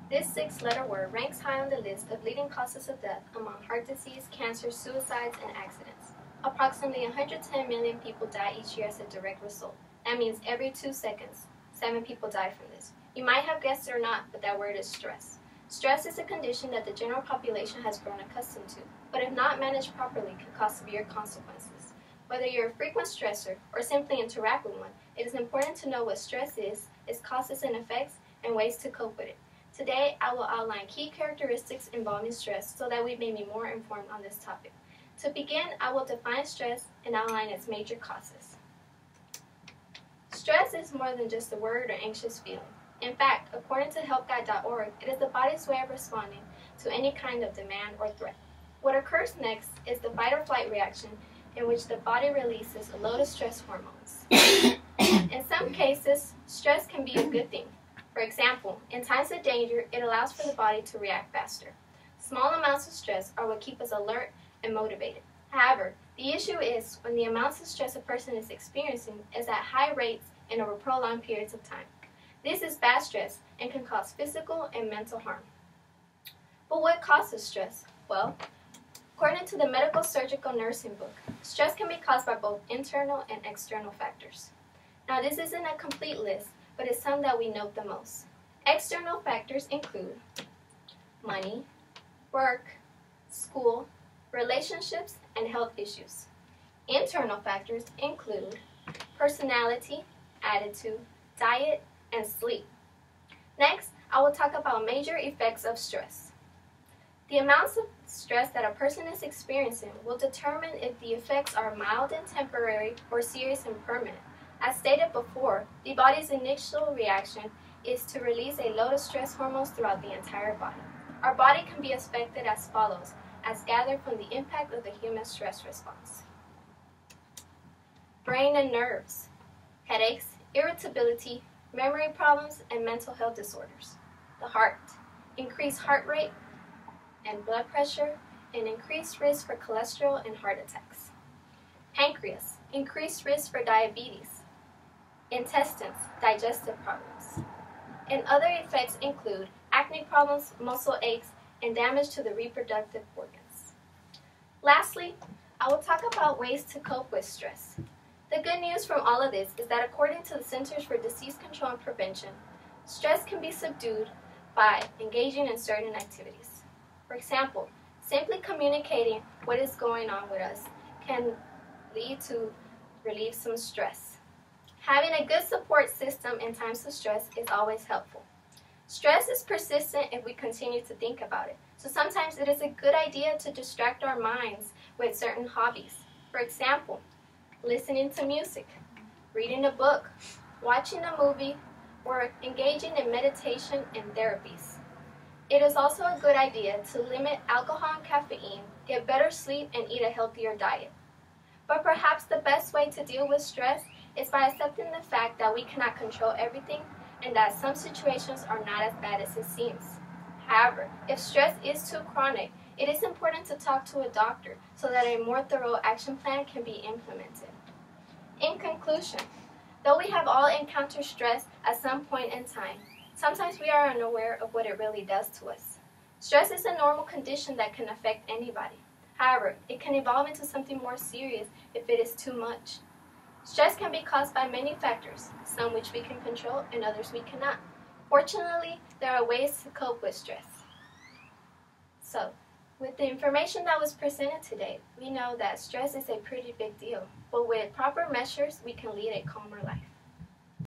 This six-letter word ranks high on the list of leading causes of death among heart disease, cancer, suicides, and accidents. Approximately 110 million people die each year as a direct result. That means every 2 seconds, 7 people die from this. You might have guessed it or not, but that word is stress. Stress is a condition that the general population has grown accustomed to, but if not managed properly can cause severe consequences. Whether you're a frequent stressor or simply interact with one, it is important to know what stress is, its causes and effects, and ways to cope with it. Today, I will outline key characteristics involving stress so that we may be more informed on this topic. To begin, I will define stress and outline its major causes. Stress is more than just a worried or anxious feeling. In fact, according to helpguide.org, it is the body's way of responding to any kind of demand or threat. What occurs next is the fight or flight reaction, in which the body releases a load of stress hormones. In some cases, stress can be a good thing. For example, in times of danger, it allows for the body to react faster. Small amounts of stress are what keep us alert and motivated. However, the issue is when the amounts of stress a person is experiencing is at high rates and over prolonged periods of time. This is bad stress and can cause physical and mental harm. But what causes stress? Well, according to the Medical Surgical Nursing book, stress can be caused by both internal and external factors. Now, this isn't a complete list, but it's some that we note the most. External factors include money, work, school, relationships, and health issues. Internal factors include personality, attitude, diet, and sleep. Next, I will talk about major effects of stress. The amounts of stress that a person is experiencing will determine if the effects are mild and temporary or serious and permanent. As stated before, the body's initial reaction is to release a load of stress hormones throughout the entire body. Our body can be affected as follows, as gathered from the impact of the human stress response. Brain and nerves, headaches, irritability, memory problems, and mental health disorders. The heart, increased heart rate and blood pressure, and increased risk for cholesterol and heart attacks. Pancreas, increased risk for diabetes. Intestines, digestive problems. And other effects include acne problems, muscle aches, and damage to the reproductive organs. Lastly, I will talk about ways to cope with stress. The good news from all of this is that according to the Centers for Disease Control and Prevention, stress can be subdued by engaging in certain activities. For example, simply communicating what is going on with us can lead to relieve some stress. Having a good support system in times of stress is always helpful. Stress is persistent if we continue to think about it, so sometimes it is a good idea to distract our minds with certain hobbies. For example, listening to music, reading a book, watching a movie, or engaging in meditation and therapies. It is also a good idea to limit alcohol and caffeine, get better sleep, and eat a healthier diet. But perhaps the best way to deal with stress is by accepting the fact that we cannot control everything and that some situations are not as bad as it seems. However, if stress is too chronic, it is important to talk to a doctor so that a more thorough action plan can be implemented. In conclusion, though we have all encountered stress at some point in time, sometimes we are unaware of what it really does to us. Stress is a normal condition that can affect anybody. However, it can evolve into something more serious if it is too much. Stress can be caused by many factors, some which we can control and others we cannot. Fortunately, there are ways to cope with stress. So, with the information that was presented today, we know that stress is a pretty big deal, but with proper measures, we can lead a calmer life.